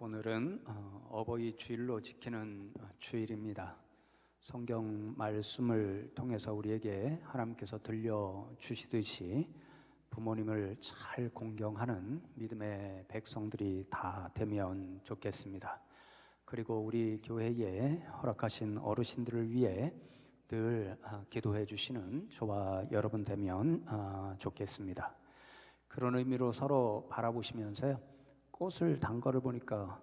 오늘은 어버이 주일로 지키는 주일입니다. 성경 말씀을 통해서 우리에게 하나님께서 들려주시듯이 부모님을 잘 공경하는 믿음의 백성들이 다 되면 좋겠습니다. 그리고 우리 교회에 허락하신 어르신들을 위해 늘 기도해 주시는 저와 여러분 되면 좋겠습니다. 그런 의미로 서로 바라보시면서요, 꽃을 단 거를 보니까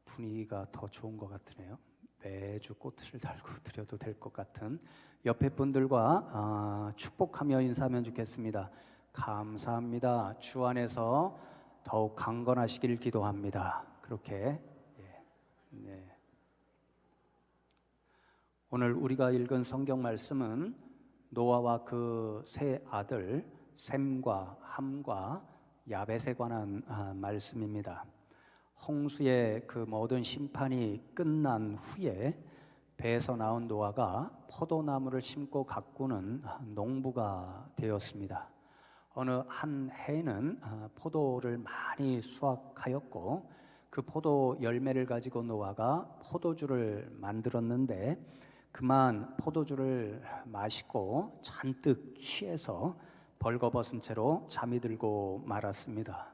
분위기가 더 좋은 것 같으네요. 매주 꽃을 달고 드려도 될 것 같은 옆에 분들과 축복하며 인사하면 좋겠습니다. 감사합니다. 주 안에서 더욱 강건하시길 기도합니다. 그렇게 네. 오늘 우리가 읽은 성경 말씀은 노아와 그 세 아들 셈과 함과 야벳에 관한 말씀입니다. 홍수의 그 모든 심판이 끝난 후에 배에서 나온 노아가 포도나무를 심고 가꾸는 농부가 되었습니다. 어느 한 해에는 포도를 많이 수확하였고 그 포도 열매를 가지고 노아가 포도주를 만들었는데 그만 포도주를 마시고 잔뜩 취해서 벌거벗은 채로 잠이 들고 말았습니다.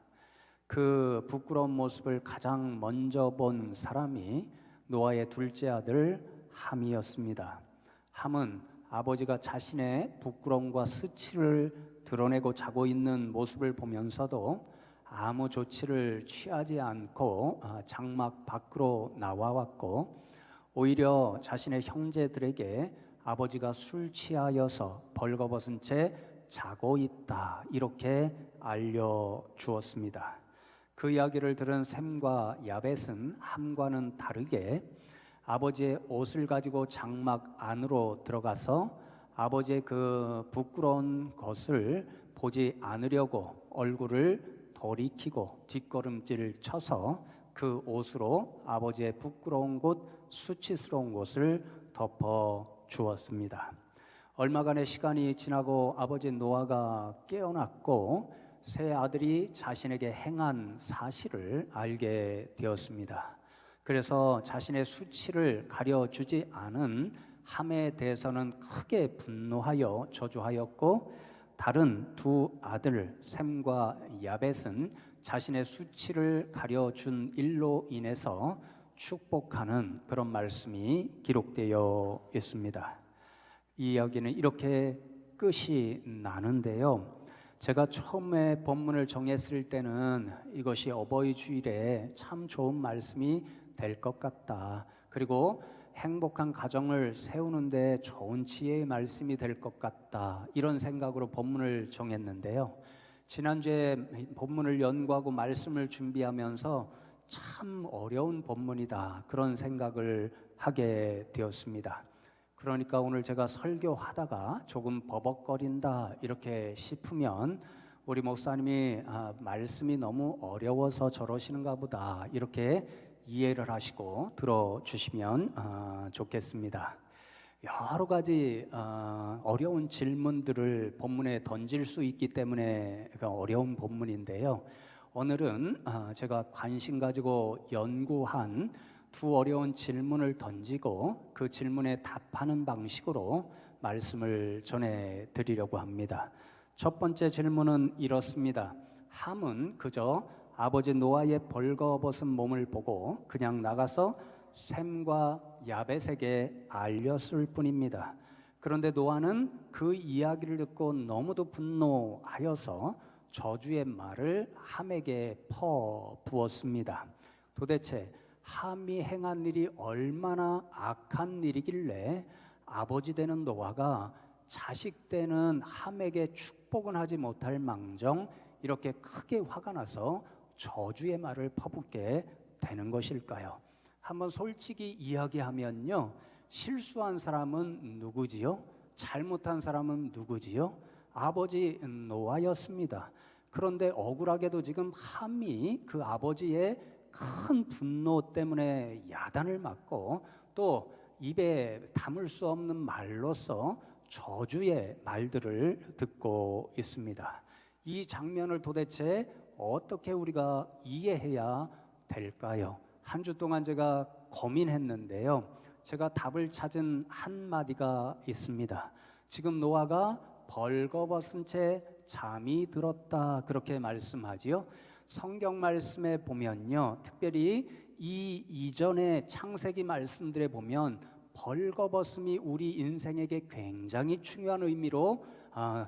그 부끄러운 모습을 가장 먼저 본 사람이 노아의 둘째 아들 함이었습니다. 함은 아버지가 자신의 부끄러움과 수치를 드러내고 자고 있는 모습을 보면서도 아무 조치를 취하지 않고 장막 밖으로 나와왔고, 오히려 자신의 형제들에게 아버지가 술 취하여서 벌거벗은 채 자고 있다, 이렇게 알려주었습니다. 그 이야기를 들은 셈과 야벳은 함과는 다르게 아버지의 옷을 가지고 장막 안으로 들어가서 아버지의 그 부끄러운 것을 보지 않으려고 얼굴을 돌이키고 뒷걸음질 쳐서 그 옷으로 아버지의 부끄러운 곳, 수치스러운 곳을 덮어 주었습니다. 얼마간의 시간이 지나고 아버지 노아가 깨어났고 세 아들이 자신에게 행한 사실을 알게 되었습니다. 그래서 자신의 수치를 가려주지 않은 함에 대해서는 크게 분노하여 저주하였고, 다른 두 아들 셈과 야벳은 자신의 수치를 가려준 일로 인해서 축복하는 그런 말씀이 기록되어 있습니다. 이 이야기는 이렇게 끝이 나는데요, 제가 처음에 본문을 정했을 때는 이것이 어버이 주일에 참 좋은 말씀이 될 것 같다, 그리고 행복한 가정을 세우는데 좋은 지혜의 말씀이 될 것 같다, 이런 생각으로 본문을 정했는데요, 지난주에 본문을 연구하고 말씀을 준비하면서 참 어려운 본문이다, 그런 생각을 하게 되었습니다. 그러니까 오늘 제가 설교하다가 조금 버벅거린다 이렇게 싶으면 우리 목사님이 말씀이 너무 어려워서 저러시는가 보다, 이렇게 이해를 하시고 들어주시면 좋겠습니다. 여러 가지 어려운 질문들을 본문에 던질 수 있기 때문에 어려운 본문인데요, 오늘은 제가 관심 가지고 연구한 두 어려운 질문을 던지고 그 질문에 답하는 방식으로 말씀을 전해드리려고 합니다. 첫 번째 질문은 이렇습니다. 함은 그저 아버지 노아의 벌거벗은 몸을 보고 그냥 나가서 셈과 야벳에게 알렸을 뿐입니다. 그런데 노아는 그 이야기를 듣고 너무도 분노하여서 저주의 말을 함에게 퍼부었습니다. 도대체 함이 행한 일이 얼마나 악한 일이길래 아버지 되는 노아가 자식 되는 함에게 축복은 하지 못할 망정 이렇게 크게 화가 나서 저주의 말을 퍼붓게 되는 것일까요? 한번 솔직히 이야기하면요, 실수한 사람은 누구지요? 잘못한 사람은 누구지요? 아버지 노아였습니다. 그런데 억울하게도 지금 함이 그 아버지의 큰 분노 때문에 야단을 맞고 또 입에 담을 수 없는 말로써 저주의 말들을 듣고 있습니다. 이 장면을 도대체 어떻게 우리가 이해해야 될까요? 한 주 동안 제가 고민했는데요. 제가 답을 찾은 한마디가 있습니다. 지금 노아가 벌거벗은 채 잠이 들었다, 그렇게 말씀하지요. 성경 말씀에 보면요, 특별히 이 이전의 창세기 말씀들에 보면 벌거벗음이 우리 인생에게 굉장히 중요한 의미로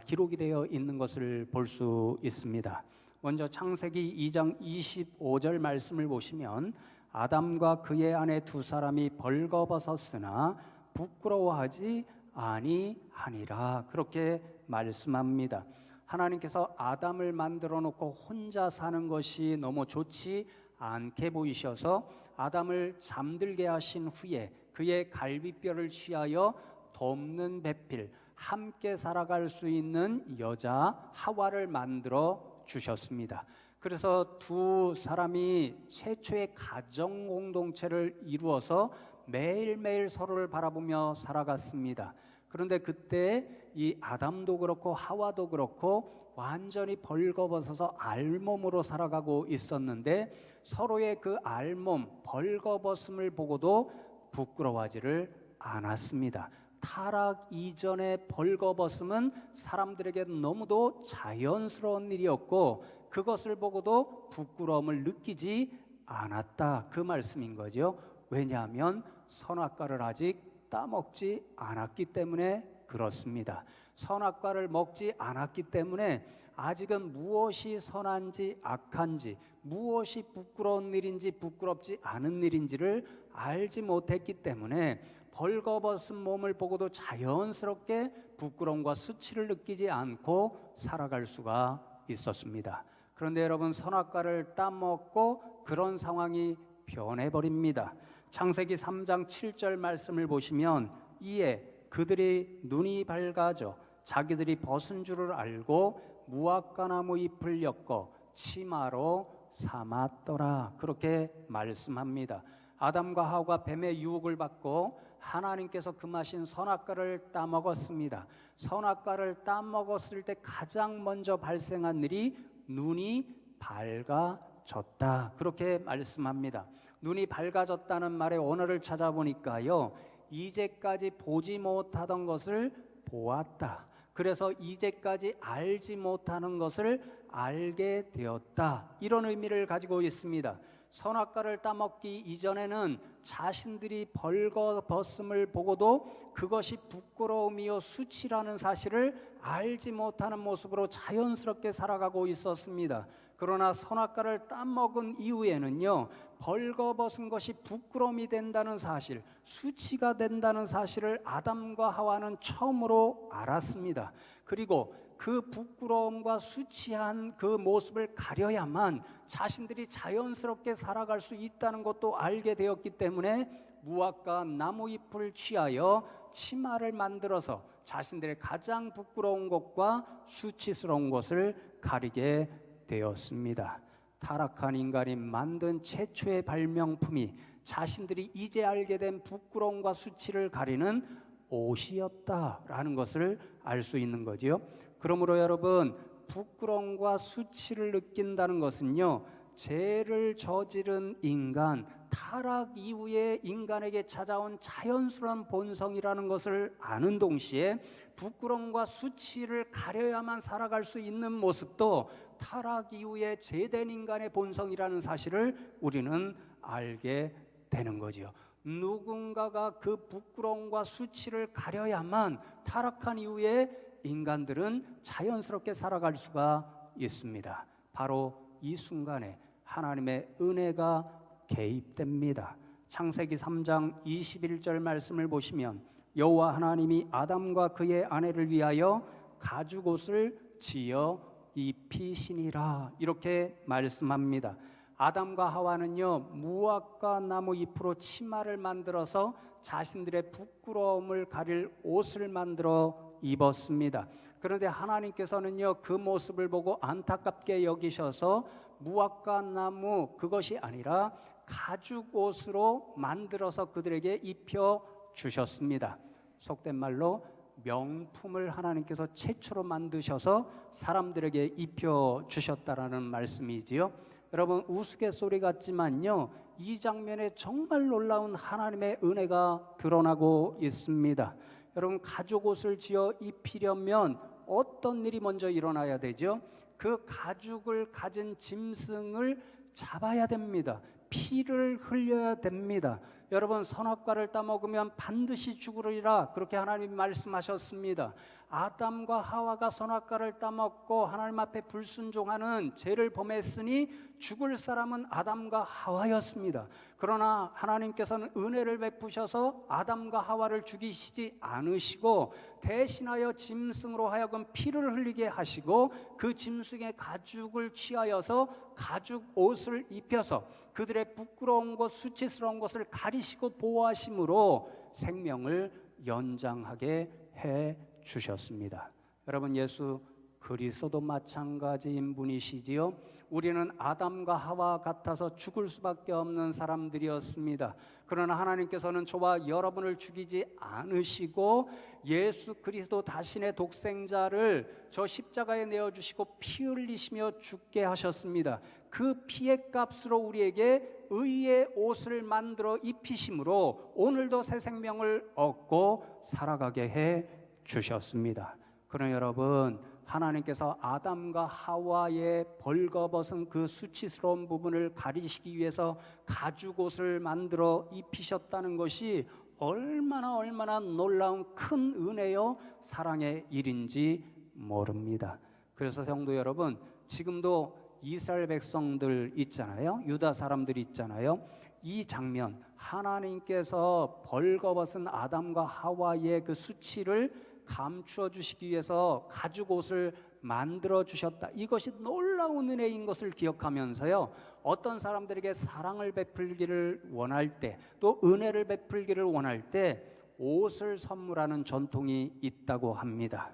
기록이 되어 있는 것을 볼 수 있습니다. 먼저 창세기 2장 25절 말씀을 보시면 아담과 그의 아내 두 사람이 벌거벗었으나 부끄러워하지 아니하니라, 그렇게 말씀합니다. 하나님께서 아담을 만들어 놓고 혼자 사는 것이 너무 좋지 않게 보이셔서 아담을 잠들게 하신 후에 그의 갈비뼈를 취하여 돕는 배필, 함께 살아갈 수 있는 여자 하와를 만들어 주셨습니다. 그래서 두 사람이 최초의 가정 공동체를 이루어서 매일매일 서로를 바라보며 살아갔습니다. 그런데 그때 이 아담도 그렇고 하와도 그렇고 완전히 벌거벗어서 알몸으로 살아가고 있었는데 서로의 그 알몸, 벌거벗음을 보고도 부끄러워하지를 않았습니다. 타락 이전의 벌거벗음은 사람들에게 너무도 자연스러운 일이었고 그것을 보고도 부끄러움을 느끼지 않았다, 그 말씀인 거죠. 왜냐하면 선악과를 아직 따먹지 않았기 때문에 그렇습니다. 선악과를 먹지 않았기 때문에 아직은 무엇이 선한지 악한지, 무엇이 부끄러운 일인지 부끄럽지 않은 일인지를 알지 못했기 때문에 벌거벗은 몸을 보고도 자연스럽게 부끄러움과 수치를 느끼지 않고 살아갈 수가 있었습니다. 그런데 여러분, 선악과를 따먹고 그런 상황이 변해버립니다. 창세기 3장 7절 말씀을 보시면 이에 그들이 눈이 밝아져 자기들이 벗은 줄을 알고 무화과나무 잎을 엮어 치마로 삼았더라, 그렇게 말씀합니다. 아담과 하와가 뱀의 유혹을 받고 하나님께서 금하신 선악과를 따먹었습니다. 선악과를 따먹었을 때 가장 먼저 발생한 일이 눈이 밝아졌다, 그렇게 말씀합니다. 눈이 밝아졌다는 말의 원어를 찾아보니까요, 이제까지 보지 못하던 것을 보았다, 그래서 이제까지 알지 못하는 것을 알게 되었다, 이런 의미를 가지고 있습니다. 선악과를 따먹기 이전에는 자신들이 벌거벗음을 보고도 그것이 부끄러움이요 수치라는 사실을 알지 못하는 모습으로 자연스럽게 살아가고 있었습니다. 그러나 선악과를 따먹은 이후에는요, 벌거벗은 것이 부끄러움이 된다는 사실, 수치가 된다는 사실을 아담과 하와는 처음으로 알았습니다. 그리고 그 부끄러움과 수치한 그 모습을 가려야만 자신들이 자연스럽게 살아갈 수 있다는 것도 알게 되었기 때문에 무화과 나무 잎을 취하여 치마를 만들어서 자신들의 가장 부끄러운 것과 수치스러운 것을 가리게 되었습니다. 타락한 인간이 만든 최초의 발명품이 자신들이 이제 알게 된 부끄러움과 수치를 가리는 옷이었다라는 것을 알 수 있는 거지요. 그러므로 여러분, 부끄러움과 수치를 느낀다는 것은요, 죄를 저지른 인간, 타락 이후에 인간에게 찾아온 자연스러운 본성이라는 것을 아는 동시에 부끄러움과 수치를 가려야만 살아갈 수 있는 모습도 타락 이후에 죄된 인간의 본성이라는 사실을 우리는 알게 되는 거죠. 누군가가 그 부끄러움과 수치를 가려야만 타락한 이후에 인간들은 자연스럽게 살아갈 수가 있습니다. 바로 이 순간에 하나님의 은혜가 개입됩니다. 창세기 3장 21절 말씀을 보시면 여호와 하나님이 아담과 그의 아내를 위하여 가죽옷을 지어 입히시니라, 이렇게 말씀합니다. 아담과 하와는요, 무화과 나무 잎으로 치마를 만들어서 자신들의 부끄러움을 가릴 옷을 만들어 입었습니다. 그런데 하나님께서는요, 그 모습을 보고 안타깝게 여기셔서 무화과 나무, 그것이 아니라 가죽 옷으로 만들어서 그들에게 입혀 주셨습니다. 속된 말로 명품을 하나님께서 최초로 만드셔서 사람들에게 입혀 주셨다라는 말씀이지요. 여러분 우스갯소리 같지만요, 이 장면에 정말 놀라운 하나님의 은혜가 드러나고 있습니다. 여러분 가죽 옷을 지어 입히려면 어떤 일이 먼저 일어나야 되죠? 그 가죽을 가진 짐승을 잡아야 됩니다. 피를 흘려야 됩니다. 여러분 선악과를 따먹으면 반드시 죽으리라, 그렇게 하나님이 말씀하셨습니다. 아담과 하와가 선악과를 따먹고 하나님 앞에 불순종하는 죄를 범했으니 죽을 사람은 아담과 하와였습니다. 그러나 하나님께서는 은혜를 베푸셔서 아담과 하와를 죽이시지 않으시고 대신하여 짐승으로 하여금 피를 흘리게 하시고 그 짐승의 가죽을 취하여서 가죽 옷을 입혀서 그들의 부끄러운 것, 수치스러운 것을 가리시고 보호하심으로 생명을 연장하게 해 주셨습니다. 여러분 예수 그리스도도 마찬가지인 분이시지요. 우리는 아담과 하와 같아서 죽을 수밖에 없는 사람들이었습니다. 그러나 하나님께서는 저와 여러분을 죽이지 않으시고 예수 그리스도 자신의 독생자를 저 십자가에 내어주시고 피 흘리시며 죽게 하셨습니다. 그 피의 값으로 우리에게 의의 옷을 만들어 입히심으로 오늘도 새 생명을 얻고 살아가게 해 주셨습니다. 그러나 여러분 하나님께서 아담과 하와의 벌거벗은 그 수치스러운 부분을 가리시기 위해서 가죽옷을 만들어 입히셨다는 것이 얼마나 놀라운 큰 은혜요 사랑의 일인지 모릅니다. 그래서 성도 여러분, 지금도 이스라엘 백성들 있잖아요, 유다 사람들 있잖아요. 이 장면, 하나님께서 벌거벗은 아담과 하와의 그 수치를 감추어 주시기 위해서 가죽 옷을 만들어 주셨다, 이것이 놀라운 은혜인 것을 기억하면서요, 어떤 사람들에게 사랑을 베풀기를 원할 때, 또 은혜를 베풀기를 원할 때 옷을 선물하는 전통이 있다고 합니다.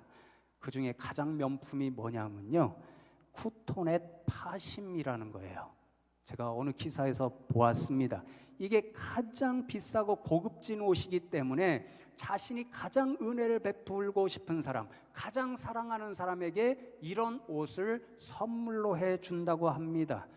그 중에 가장 명품이 뭐냐면요, 쿠토넷 파심이라는 거예요. 제가 어느 기사에서 보았습니다. 이게 가장 비싸고 고급진 옷이기 때문에 자신이 가장 은혜를 베풀고 싶은 사람, 가장 사랑하는 사람에게 이런 옷을 선물로 해준다고 합니다.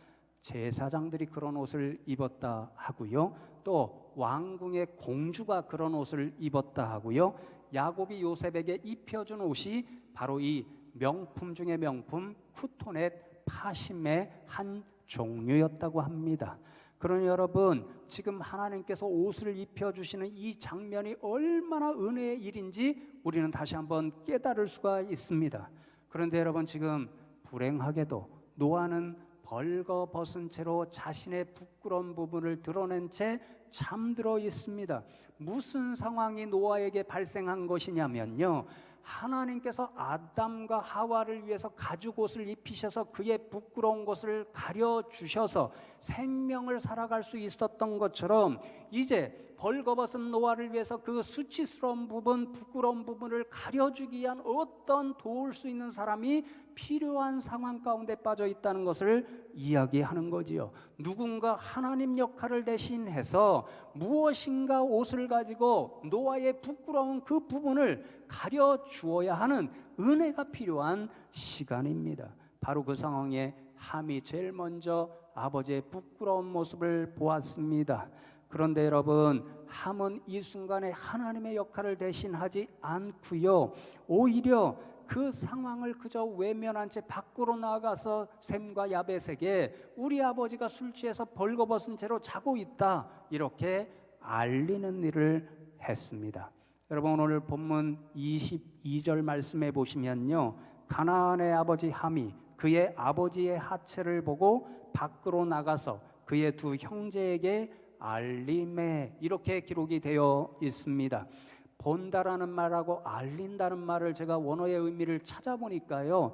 제사장들이 그런 옷을 입었다 하고요, 또 왕궁의 공주가 그런 옷을 입었다 하고요, 야곱이 요셉에게 입혀준 옷이 바로 이 명품 중의 명품 쿠토넷 파심의 한 종류였다고 합니다. 그러니 여러분, 지금 하나님께서 옷을 입혀주시는 이 장면이 얼마나 은혜의 일인지 우리는 다시 한번 깨달을 수가 있습니다. 그런데 여러분, 지금 불행하게도 노아는 벌거벗은 채로 자신의 부끄러운 부분을 드러낸 채 잠들어 있습니다. 무슨 상황이 노아에게 발생한 것이냐면요, 하나님께서 아담과 하와를 위해서 가죽 옷을 입히셔서 그의 부끄러운 것을 가려주셔서 생명을 살아갈 수 있었던 것처럼 이제 벌거벗은 노아를 위해서 그 수치스러운 부분, 부끄러운 부분을 가려주기 위한 어떤 도울 수 있는 사람이 필요한 상황 가운데 빠져 있다는 것을 이야기하는 거지요. 누군가 하나님 역할을 대신해서 무엇인가 옷을 가지고 노아의 부끄러운 그 부분을 가려주어야 하는 은혜가 필요한 시간입니다. 바로 그 상황에 함이 제일 먼저 아버지의 부끄러운 모습을 보았습니다. 그런데 여러분, 함은 이 순간에 하나님의 역할을 대신하지 않고요, 오히려 그 상황을 그저 외면한 채 밖으로 나가서 셈과 야벳에게 우리 아버지가 술 취해서 벌거벗은 채로 자고 있다, 이렇게 알리는 일을 했습니다. 여러분, 오늘 본문 22절 말씀해 보시면요, 가나안의 아버지 함이 그의 아버지의 하체를 보고 밖으로 나가서 그의 두 형제에게 알림에, 이렇게 기록이 되어 있습니다. 본다라는 말하고 알린다는 말을 제가 원어의 의미를 찾아보니까요,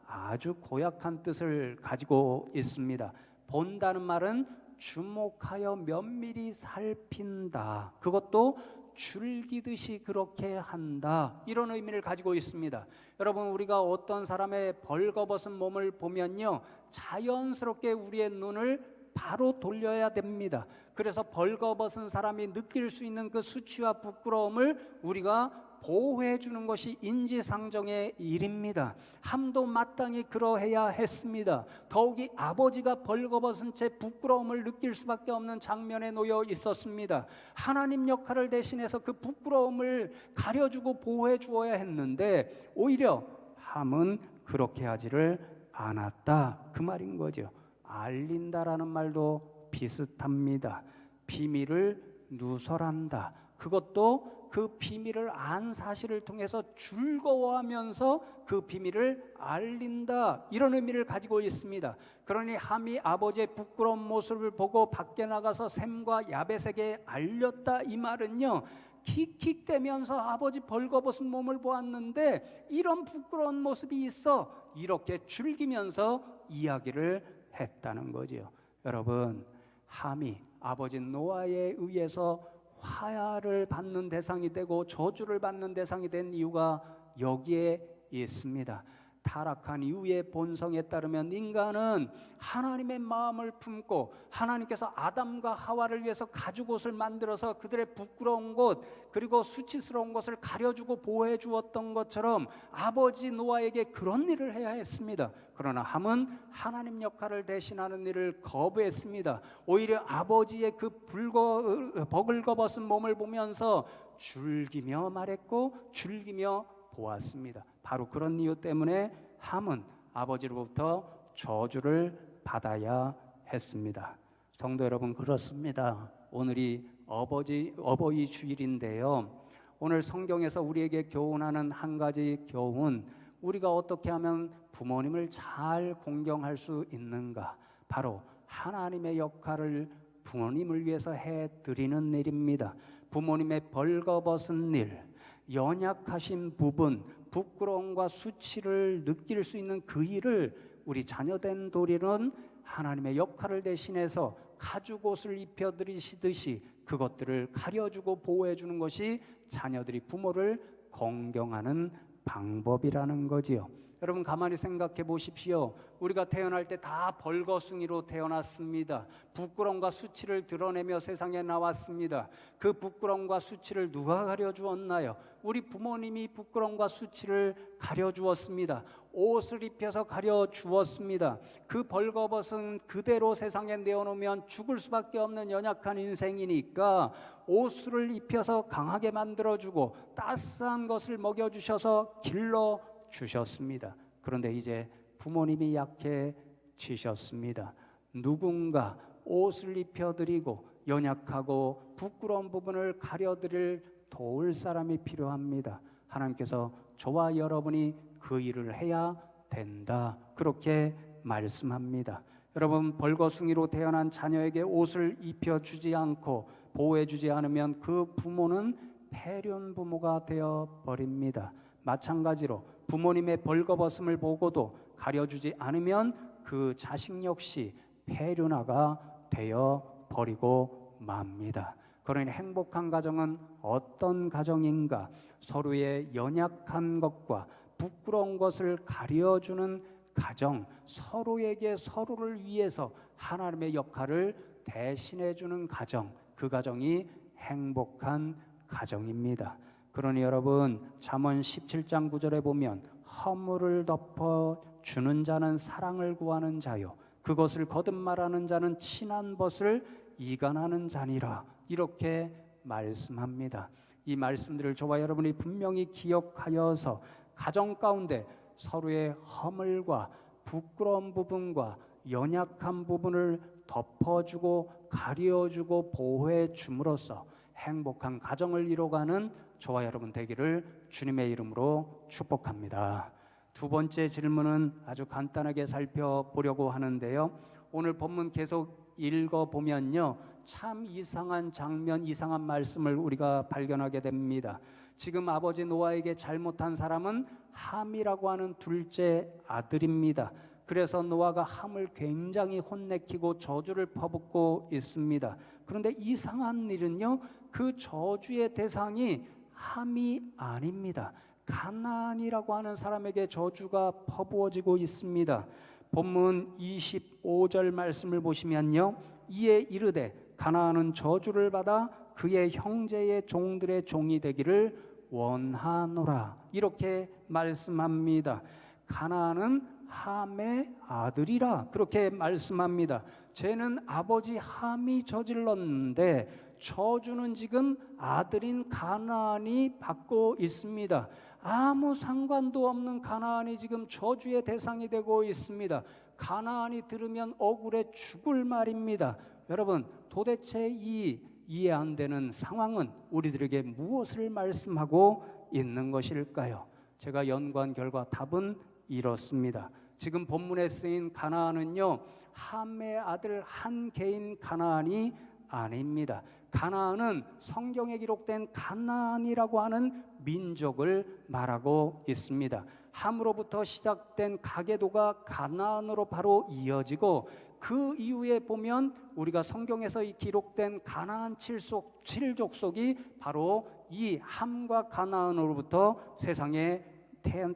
아주 고약한 뜻을 가지고 있습니다. 본다는 말은 주목하여 면밀히 살핀다, 그것도 즐기듯이 그렇게 한다, 이런 의미를 가지고 있습니다. 여러분, 우리가 어떤 사람의 벌거벗은 몸을 보면요, 자연스럽게 우리의 눈을 바로 돌려야 됩니다. 그래서 벌거벗은 사람이 느낄 수 있는 그 수치와 부끄러움을 우리가 보호해 주는 것이 인지상정의 일입니다. 함도 마땅히 그러해야 했습니다. 더욱이 아버지가 벌거벗은 채 부끄러움을 느낄 수밖에 없는 장면에 놓여 있었습니다. 하나님 역할을 대신해서 그 부끄러움을 가려주고 보호해 주어야 했는데 오히려 함은 그렇게 하지를 않았다, 그 말인 거죠. 알린다라는 말도 비슷합니다. 비밀을 누설한다. 그것도 그 비밀을 안 사실을 통해서 즐거워하면서 그 비밀을 알린다, 이런 의미를 가지고 있습니다. 그러니 함이 아버지의 부끄러운 모습을 보고 밖에 나가서 셈과 야벳에게 알렸다, 이 말은요, 킥킥대면서 아버지 벌거벗은 몸을 보았는데 이런 부끄러운 모습이 있어, 이렇게 즐기면서 이야기를 했다는 거죠. 여러분, 함이 아버지 노아에 의해서 화야를 받는 대상이 되고 저주를 받는 대상이 된 이유가 여기에 있습니다. 타락한 이후의 본성에 따르면 인간은 하나님의 마음을 품고 하나님께서 아담과 하와를 위해서 가죽옷을 만들어서 그들의 부끄러운 곳 그리고 수치스러운 것을 가려주고 보호해 주었던 것처럼 아버지 노아에게 그런 일을 해야 했습니다. 그러나 함은 하나님 역할을 대신하는 일을 거부했습니다. 오히려 아버지의 그 버글거벗은 몸을 보면서 즐기며 말했고 즐기며 보았습니다. 바로 그런 이유 때문에 함은 아버지로부터 저주를 받아야 했습니다. 성도 여러분, 그렇습니다. 오늘이 어버이 주일인데요, 오늘 성경에서 우리에게 교훈하는 한 가지 교훈, 우리가 어떻게 하면 부모님을 잘 공경할 수 있는가, 바로 하나님의 역할을 부모님을 위해서 해드리는 일입니다. 부모님의 벌거벗은 일, 연약하신 부분, 부끄러움과 수치를 느낄 수 있는 그 일을 우리 자녀된 도리는 하나님의 역할을 대신해서 가죽옷을 입혀드리시듯이 그것들을 가려주고 보호해주는 것이 자녀들이 부모를 공경하는 방법이라는 거지요. 여러분, 가만히 생각해 보십시오. 우리가 태어날 때 다 벌거숭이로 태어났습니다. 부끄러움과 수치를 드러내며 세상에 나왔습니다. 그 부끄러움과 수치를 누가 가려주었나요? 우리 부모님이 부끄러움과 수치를 가려주었습니다. 옷을 입혀서 가려주었습니다. 그 벌거벗은 그대로 세상에 내어놓으면 죽을 수밖에 없는 연약한 인생이니까 옷을 입혀서 강하게 만들어주고 따스한 것을 먹여주셔서 길러주셨습니다. 그런데 이제 부모님이 약해지셨습니다. 누군가 옷을 입혀드리고 연약하고 부끄러운 부분을 가려드릴 도울 사람이 필요합니다. 하나님께서 저와 여러분이 그 일을 해야 된다, 그렇게 말씀합니다. 여러분, 벌거숭이로 태어난 자녀에게 옷을 입혀주지 않고 보호해주지 않으면 그 부모는 폐륜 부모가 되어버립니다. 마찬가지로 부모님의 벌거벗음을 보고도 가려주지 않으면 그 자식 역시 폐륜아가 되어버리고 맙니다. 그러니 행복한 가정은 어떤 가정인가? 서로의 연약한 것과 부끄러운 것을 가려주는 가정, 서로에게 서로를 위해서 하나님의 역할을 대신해주는 가정, 그 가정이 행복한 가정입니다. 그러니 여러분, 잠언 17장 9절에 보면 허물을 덮어주는 자는 사랑을 구하는 자요, 그것을 거듭말하는 자는 친한 벗을 이간하는 자니라, 이렇게 말씀합니다. 이 말씀들을 저와 여러분이 분명히 기억하여서 가정 가운데 서로의 허물과 부끄러운 부분과 연약한 부분을 덮어주고 가려주고 보호해 줌으로써 행복한 가정을 이뤄가는 저와 여러분 되기를 주님의 이름으로 축복합니다. 두 번째 질문은 아주 간단하게 살펴보려고 하는데요, 오늘 본문 계속 읽어보면요, 참 이상한 장면, 이상한 말씀을 우리가 발견하게 됩니다. 지금 아버지 노아에게 잘못한 사람은 함이라고 하는 둘째 아들입니다. 그래서 노아가 함을 굉장히 혼내키고 저주를 퍼붓고 있습니다. 그런데 이상한 일은요, 그 저주의 대상이 함이 아닙니다. 가나안이라고 하는 사람에게 저주가 퍼부어지고 있습니다. 본문 25절 말씀을 보시면요, 이에 이르되 가나안은 저주를 받아 그의 형제의 종들의 종이 되기를 원하노라, 이렇게 말씀합니다. 가나안은 함의 아들이라 그렇게 말씀합니다. 쟤는 아버지 함이 저질렀는데 저주는 지금 아들인 가나안이 받고 있습니다. 아무 상관도 없는 가나안이 지금 저주의 대상이 되고 있습니다. 가나안이 들으면 억울해 죽을 말입니다. 여러분, 도대체 이 이해 안 되는 상황은 우리들에게 무엇을 말씀하고 있는 것일까요? 제가 연구한 결과 답은 이렇습니다. 지금 본문에 쓰인 가나안은요, 함의 아들 한 개인 가나안이 아닙니다. 가나안은 성경에 기록된 가나안이라고 하는 민족을 말하고 있습니다. 함으로부터 시작된 가계도가 가나안으로 바로 이어지고, 그 이후에 보면 우리가 성경에서 이 기록된 가나안 칠족속이 바로 이 함과 가나안으로부터 세상에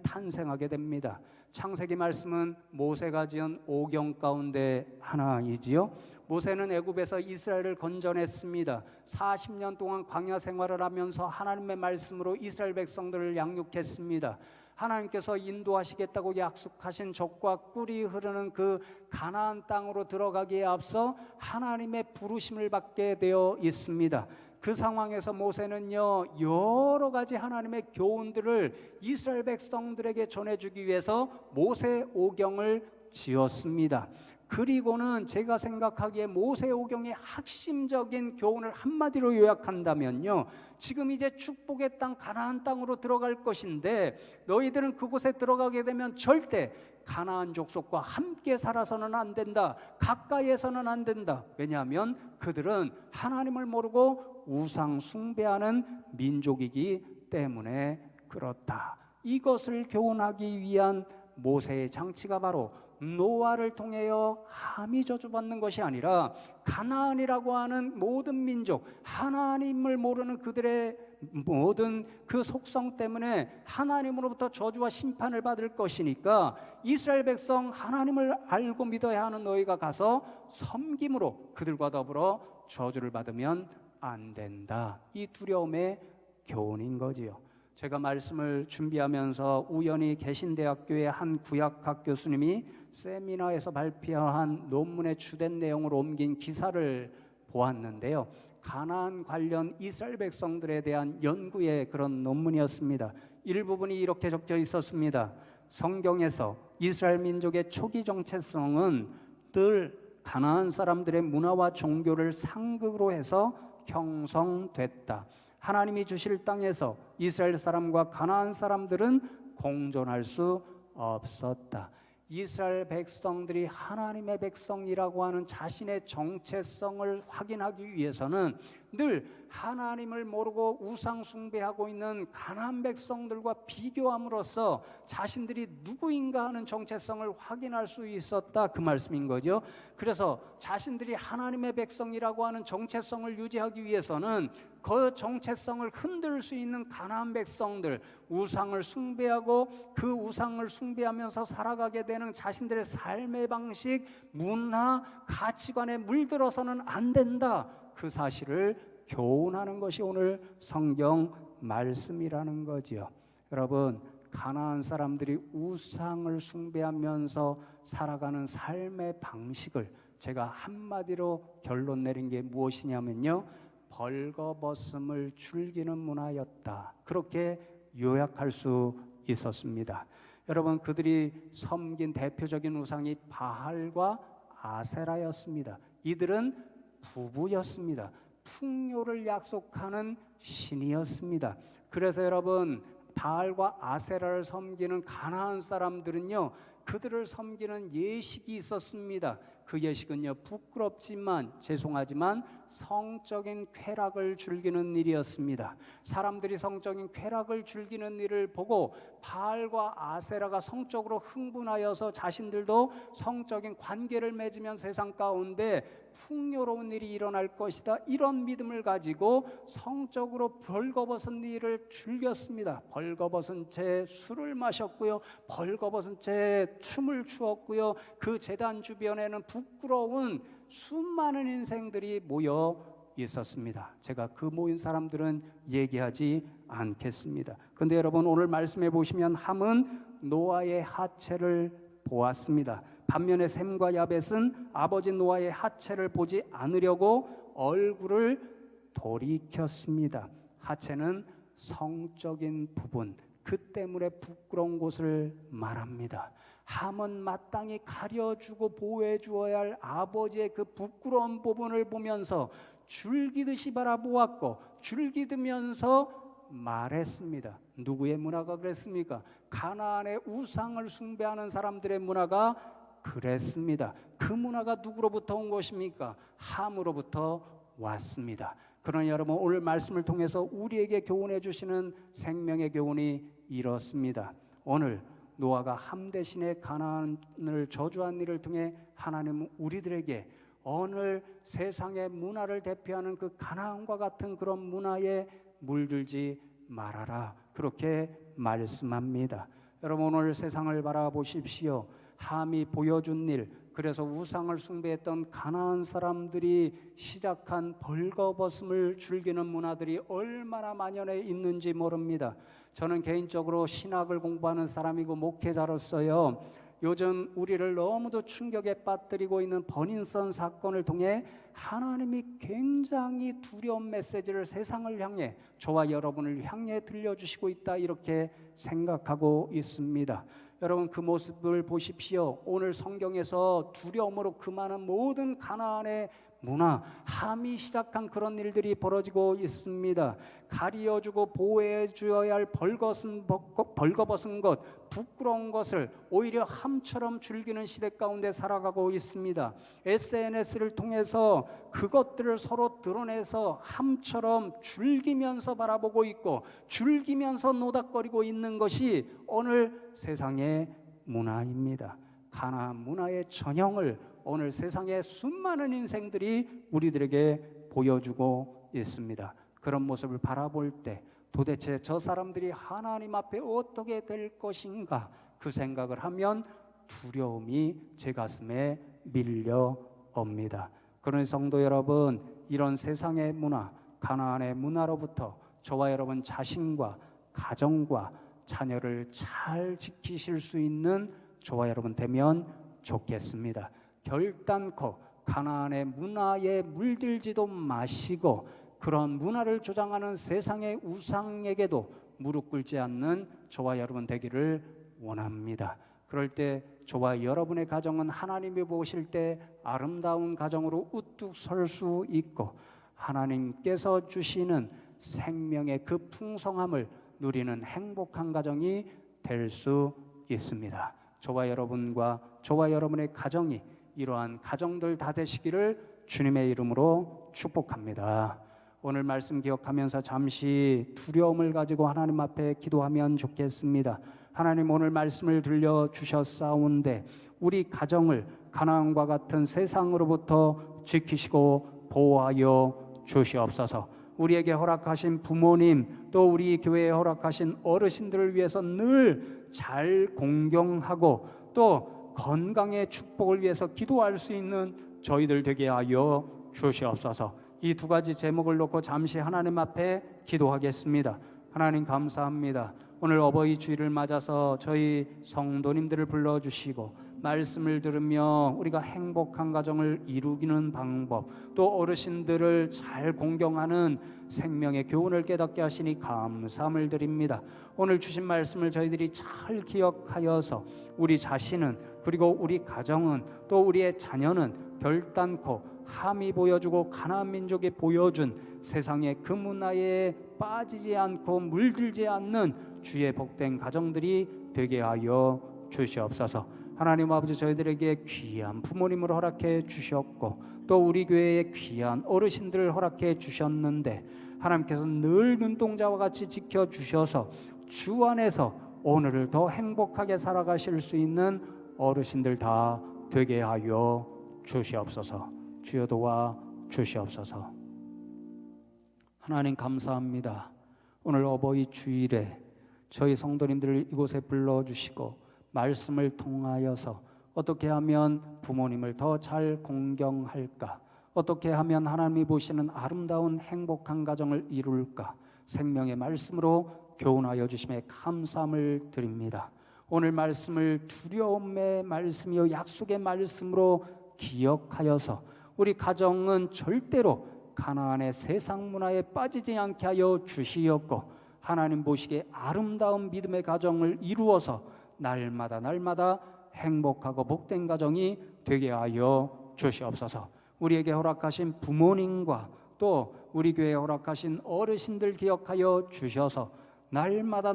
탄생하게 됩니다. 창세기 말씀은 모세가 지은 오경 가운데 하나이지요. 모세는 애굽에서 이스라엘을 건져냈습니다. 40년 동안 광야 생활을 하면서 하나님의 말씀으로 이스라엘 백성들을 양육했습니다. 하나님께서 인도하시겠다고 약속하신 젖과 꿀이 흐르는 그 가나안 땅으로 들어가기에 앞서 하나님의 부르심을 받게 되어 있습니다. 그 상황에서 모세는요, 여러 가지 하나님의 교훈들을 이스라엘 백성들에게 전해주기 위해서 모세오경을 지었습니다. 그리고는 제가 생각하기에 모세오경의 핵심적인 교훈을 한마디로 요약한다면요, 지금 이제 축복의 땅 가나안 땅으로 들어갈 것인데 너희들은 그곳에 들어가게 되면 절대 가나안 족속과 함께 살아서는 안 된다, 가까이에서는 안 된다. 왜냐하면 그들은 하나님을 모르고 우상 숭배하는 민족이기 때문에 그렇다. 이것을 교훈하기 위한 모세의 장치가 바로 노아를 통하여 함이 저주받는 것이 아니라 가나안이라고 하는 모든 민족, 하나님을 모르는 그들의 모든 그 속성 때문에 하나님으로부터 저주와 심판을 받을 것이니까 이스라엘 백성, 하나님을 알고 믿어야 하는 너희가 가서 섬김으로 그들과 더불어 저주를 받으면 안 된다. 이 두려움의 교훈인 거지요. 제가 말씀을 준비하면서 우연히 개신대학교의 한 구약학 교수님이 세미나에서 발표한 논문의 주된 내용을 옮긴 기사를 보았는데요, 가나안 관련 이스라엘 백성들에 대한 연구의 그런 논문이었습니다. 일부분이 이렇게 적혀 있었습니다. 성경에서 이스라엘 민족의 초기 정체성은 늘 가나안 사람들의 문화와 종교를 상극으로 해서 형성됐다. 하나님이 주실 땅에서 이스라엘 사람과 가나안 사람들은 공존할 수 없었다. 이스라엘 백성들이 하나님의 백성이라고 하는 자신의 정체성을 확인하기 위해서는 늘 하나님을 모르고 우상 숭배하고 있는 가나안 백성들과 비교함으로써 자신들이 누구인가 하는 정체성을 확인할 수 있었다, 그 말씀인 거죠. 그래서 자신들이 하나님의 백성이라고 하는 정체성을 유지하기 위해서는 그 정체성을 흔들 수 있는 가나안 백성들, 우상을 숭배하고 그 우상을 숭배하면서 살아가게 되는 자신들의 삶의 방식, 문화, 가치관에 물들어서는 안 된다, 그 사실을 교훈하는 것이 오늘 성경 말씀이라는 거지요. 여러분, 가나안 사람들이 우상을 숭배하면서 살아가는 삶의 방식을 제가 한마디로 결론 내린 게 무엇이냐면요, 벌거벗음을 즐기는 문화였다, 그렇게 요약할 수 있었습니다. 여러분, 그들이 섬긴 대표적인 우상이 바알과 아세라였습니다. 이들은 부부였습니다. 풍요를 약속하는 신이었습니다. 그래서 여러분, 바알과 아세라를 섬기는 가나안 사람들은요, 그들을 섬기는 예식이 있었습니다. 그 예식은요, 부끄럽지만 죄송하지만 성적인 쾌락을 즐기는 일이었습니다. 사람들이 성적인 쾌락을 즐기는 일을 보고 바알과 아세라가 성적으로 흥분하여서 자신들도 성적인 관계를 맺으면 세상 가운데 풍요로운 일이 일어날 것이다. 이런 믿음을 가지고 성적으로 벌거벗은 일을 즐겼습니다. 벌거벗은 채 술을 마셨고요, 벌거벗은 채 춤을 추었고요. 그 제단 주변에는 부끄러운 수많은 인생들이 모여 있었습니다. 제가 그 모인 사람들은 얘기하지 않겠습니다. 그런데 여러분, 오늘 말씀해 보시면 함은 노아의 하체를 보았습니다. 반면에 셈과 야벳은 아버지 노아의 하체를 보지 않으려고 얼굴을 돌이켰습니다. 하체는 성적인 부분, 그 때문에 부끄러운 곳을 말합니다. 함은 마땅히 가려주고 보호해 주어야 할 아버지의 그 부끄러운 부분을 보면서 줄기듯이 바라보았고 줄기드면서 말했습니다. 누구의 문화가 그랬습니까? 가나안의 우상을 숭배하는 사람들의 문화가 그랬습니다. 그 문화가 누구로부터 온 것입니까? 함으로부터 왔습니다. 그러나 여러분, 오늘 말씀을 통해서 우리에게 교훈해 주시는 생명의 교훈이 이렇습니다. 오늘 노아가 함 대신에 가나안을 저주한 일을 통해 하나님은 우리들에게 오늘 세상의 문화를 대표하는 그 가나안과 같은 그런 문화에 물들지 말아라, 그렇게 말씀합니다. 여러분, 오늘 세상을 바라보십시오. 함이 보여준 일, 그래서 우상을 숭배했던 가나안 사람들이 시작한 벌거벗음을 즐기는 문화들이 얼마나 만연해 있는지 모릅니다. 저는 개인적으로 신학을 공부하는 사람이고 목회자로서요, 요즘 우리를 너무도 충격에 빠뜨리고 있는 버닝썬 사건을 통해 하나님이 굉장히 두려운 메시지를 세상을 향해, 저와 여러분을 향해 들려주시고 있다, 이렇게 생각하고 있습니다. 여러분, 그 모습을 보십시오. 오늘 성경에서 두려움으로 금하는 모든 가나안의 문화, 함이 시작한 그런 일들이 벌어지고 있습니다. 가리어주고 보호해 주어야 할 벌거벗은 것, 부끄러운 것을 오히려 함처럼 즐기는 시대 가운데 살아가고 있습니다. SNS를 통해서 그것들을 서로 드러내서 함처럼 즐기면서 바라보고 있고 즐기면서 노닥거리고 있는 것이 오늘 세상의 문화입니다. 가나안 문화의 전형을 오늘 세상의 수많은 인생들이 우리들에게 보여주고 있습니다. 그런 모습을 바라볼 때 도대체 저 사람들이 하나님 앞에 어떻게 될 것인가, 그 생각을 하면 두려움이 제 가슴에 밀려옵니다. 그러니 성도 여러분, 이런 세상의 문화, 가나안의 문화로부터 저와 여러분 자신과 가정과 자녀를 잘 지키실 수 있는 저와 여러분 되면 좋겠습니다. 결단코 가나안의 문화에 물들지도 마시고 그런 문화를 주장하는 세상의 우상에게도 무릎 꿇지 않는 저와 여러분 되기를 원합니다. 그럴 때 저와 여러분의 가정은 하나님이 보실 때 아름다운 가정으로 우뚝 설 수 있고 하나님께서 주시는 생명의 그 풍성함을 누리는 행복한 가정이 될 수 있습니다. 저와 여러분과 저와 여러분의 가정이 이러한 가정들 다 되시기를 주님의 이름으로 축복합니다. 오늘 말씀 기억하면서 잠시 두려움을 가지고 하나님 앞에 기도하면 좋겠습니다. 하나님, 오늘 말씀을 들려주셨사온데 우리 가정을 가나안과 같은 세상으로부터 지키시고 보호하여 주시옵소서. 우리에게 허락하신 부모님, 또 우리 교회에 허락하신 어르신들을 위해서 늘 잘 공경하고 또 건강의 축복을 위해서 기도할 수 있는 저희들 되게 하여 주시옵소서. 이 두 가지 제목을 놓고 잠시 하나님 앞에 기도하겠습니다. 하나님, 감사합니다. 오늘 어버이 주일을 맞아서 저희 성도님들을 불러주시고 말씀을 들으며 우리가 행복한 가정을 이루기는 방법, 또 어르신들을 잘 공경하는 생명의 교훈을 깨닫게 하시니 감사함을 드립니다. 오늘 주신 말씀을 저희들이 잘 기억하여서 우리 자신은, 그리고 우리 가정은, 또 우리의 자녀는 결단코 함이 보여주고 가나안 민족이 보여준 세상의 그 문화에 빠지지 않고 물들지 않는 주의 복된 가정들이 되게 하여 주시옵소서. 하나님 아버지, 저희들에게 귀한 부모님을 허락해 주셨고 또 우리 교회에 귀한 어르신들을 허락해 주셨는데 하나님께서 늘 눈동자와 같이 지켜주셔서 주 안에서 오늘을 더 행복하게 살아가실 수 있는 어르신들 다 되게 하여 주시옵소서. 주여 도와 주시옵소서. 하나님 감사합니다. 오늘 어버이 주일에 저희 성도님들을 이곳에 불러주시고 말씀을 통하여서 어떻게 하면 부모님을 더 잘 공경할까, 어떻게 하면 하나님이 보시는 아름다운 행복한 가정을 이룰까, 생명의 말씀으로 교훈하여 주심에 감사함을 드립니다. 오늘 말씀을 두려움의 말씀이요 약속의 말씀으로 기억하여서 우리 가정은 절대로 가나안의 세상 문화에 빠지지 않게 하여 주시옵고, 하나님 보시기에 아름다운 믿음의 가정을 이루어서 날마다 행복하고 복된 가정이 되게 하여 주시옵소서. 우리에게 허락하신 부모님과 또 우리 교회에 허락하신 어르신들 기억하여 주셔서 날마다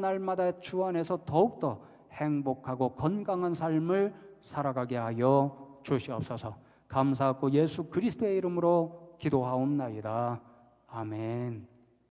주 안에서 더욱더 행복하고 건강한 삶을 살아가게 하여 주시옵소서. 감사하고 예수 그리스도의 이름으로 기도하옵나이다. 아멘.